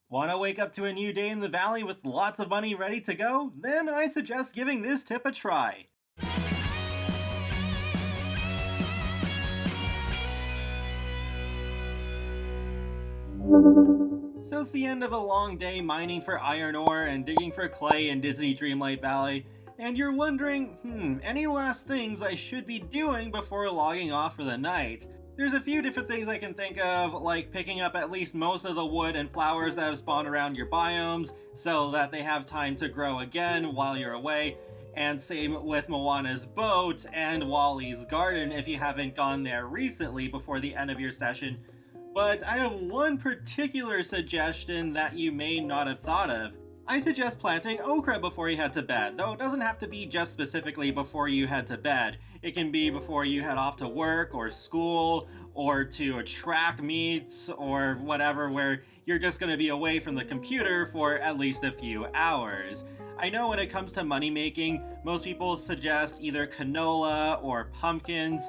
Want to wake up to a new day in the valley with lots of money ready to go? Then I suggest giving this tip a try. So it's the end of a long day mining for iron ore and digging for clay in Disney Dreamlight Valley, and you're wondering, any last things I should be doing before logging off for the night? There's a few different things I can think of, like picking up at least most of the wood and flowers that have spawned around your biomes, so that they have time to grow again while you're away, and same with Moana's boat and Wally's garden if you haven't gone there recently before the end of your session. But I have one particular suggestion that you may not have thought of. I suggest planting okra before you head to bed, though it doesn't have to be just specifically before you head to bed. It can be before you head off to work or school or to a track meet or whatever where you're just going to be away from the computer for at least a few hours. I know when it comes to money making, most people suggest either canola or pumpkins,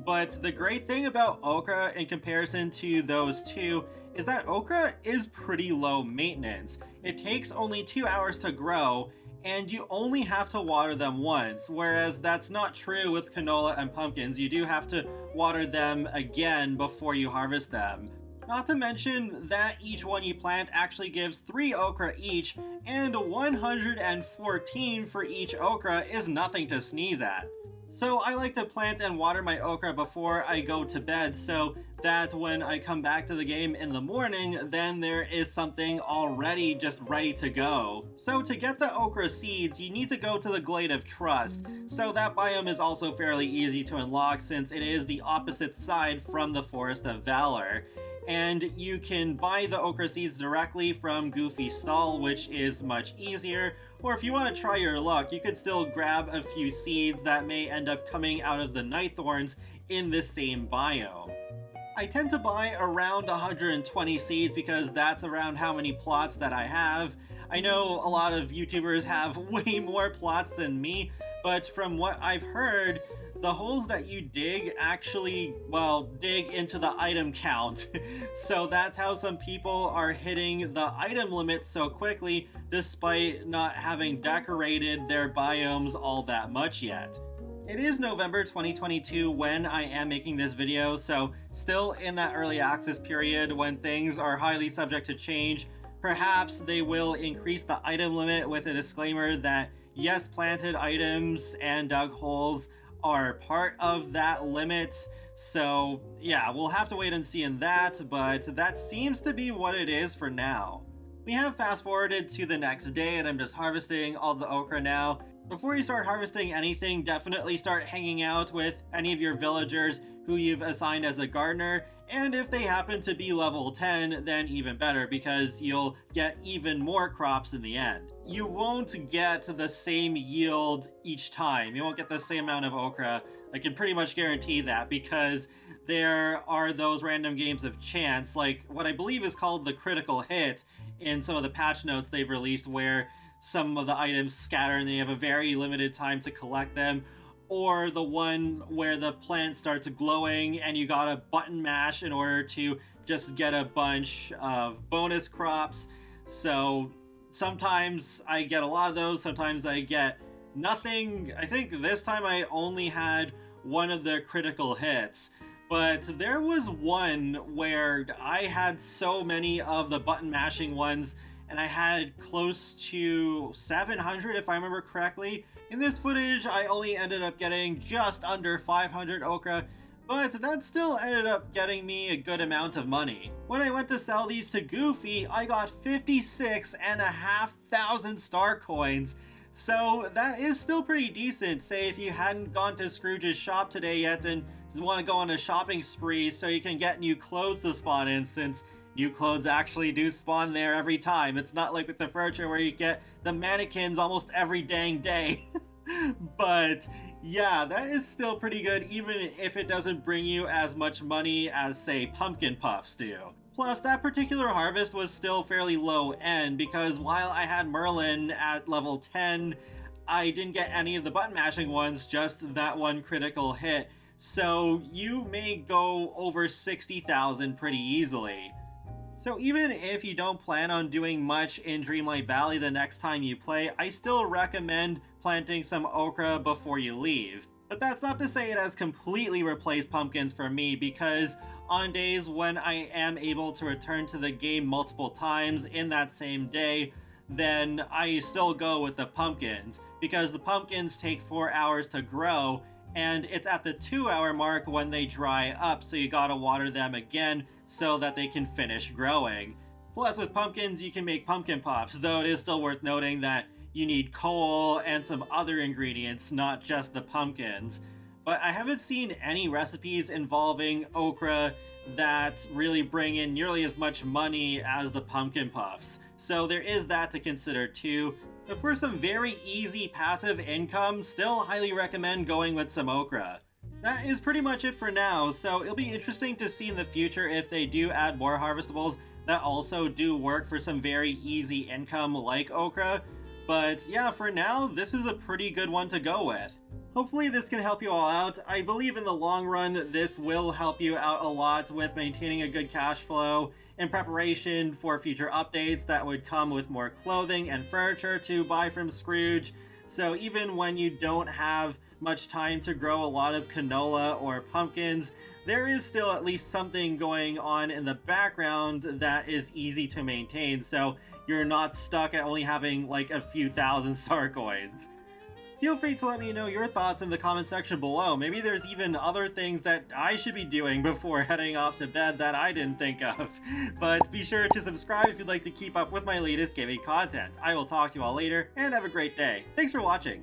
but the great thing about okra in comparison to those two is that okra is pretty low maintenance. It takes only 2 hours to grow, and you only have to water them once, whereas that's not true with canola and pumpkins. You do have to water them again before you harvest them. Not to mention that each one you plant actually gives 3 okra each, and 114 for each okra is nothing to sneeze at. So I like to plant and water my okra before I go to bed so that when I come back to the game in the morning, then there is something already just ready to go. So to get the okra seeds, you need to go to the Glade of Trust. So that biome is also fairly easy to unlock since it is the opposite side from the Forest of Valor. And you can buy the okra seeds directly from Goofy's stall, which is much easier. Or if you want to try your luck, you could still grab a few seeds that may end up coming out of the night thorns in this same biome. I tend to buy around 120 seeds because that's around how many plots that I have. I know a lot of YouTubers have way more plots than me, but from what I've heard, the holes that you dig actually, dig into the item count. So that's how some people are hitting the item limit so quickly, despite not having decorated their biomes all that much yet. It is November 2022 when I am making this video, so still in that early access period when things are highly subject to change. Perhaps they will increase the item limit with a disclaimer that yes, planted items and dug holes are part of that limit. So yeah, we'll have to wait and see in that, but that seems to be what it is for now. We have fast forwarded to the next day and I'm just harvesting all the okra now. Before you start harvesting anything, definitely start hanging out with any of your villagers who you've assigned as a gardener, and if they happen to be level 10, then even better because you'll get even more crops in the end. You won't get the same yield each time. You won't get the same amount of okra. I can pretty much guarantee that because there are those random games of chance, like what I believe is called the critical hit in some of the patch notes they've released, where some of the items scatter and then you have a very limited time to collect them, or the one where the plant starts glowing and you gotta button mash in order to just get a bunch of bonus crops. So sometimes I get a lot of those, sometimes I get nothing. I think this time I only had one of the critical hits, but there was one where I had so many of the button mashing ones and I had close to 700 if I remember correctly. In this footage, I only ended up getting just under 500 okra, but that still ended up getting me a good amount of money. When I went to sell these to Goofy, I got 56,500 star coins. So that is still pretty decent. Say if you hadn't gone to Scrooge's shop today yet and want to go on a shopping spree so you can get new clothes to spawn in, since new clothes actually do spawn there every time. It's not like with the furniture where you get the mannequins almost every dang day. But yeah, that is still pretty good even if it doesn't bring you as much money as, say, pumpkin puffs do. Plus, that particular harvest was still fairly low end because while I had Merlin at level 10, I didn't get any of the button mashing ones, just that one critical hit. So you may go over 60,000 pretty easily. So even if you don't plan on doing much in Dreamlight Valley the next time you play, I still recommend planting some okra before you leave. But that's not to say it has completely replaced pumpkins for me, because on days when I am able to return to the game multiple times in that same day, then I still go with the pumpkins, because the pumpkins take 4 hours to grow, and it's at the 2-hour mark when they dry up, so you gotta water them again so that they can finish growing. Plus, with pumpkins, you can make pumpkin pops, though it is still worth noting that you need coal and some other ingredients, not just the pumpkins. But I haven't seen any recipes involving okra that really bring in nearly as much money as the pumpkin puffs. So there is that to consider too. But for some very easy passive income, still highly recommend going with some okra. That is pretty much it for now, so it'll be interesting to see in the future if they do add more harvestables that also do work for some very easy income like okra. But yeah, for now, this is a pretty good one to go with. Hopefully this can help you all out. I believe in the long run, this will help you out a lot with maintaining a good cash flow in preparation for future updates that would come with more clothing and furniture to buy from Scrooge. So even when you don't have much time to grow a lot of canola or pumpkins, there is still at least something going on in the background that is easy to maintain, so you're not stuck at only having like a few thousand star coins. Feel free to let me know your thoughts in the comment section below. Maybe there's even other things that I should be doing before heading off to bed that I didn't think of. But be sure to subscribe if you'd like to keep up with my latest gaming content. I will talk to you all later, and have a great day. Thanks for watching.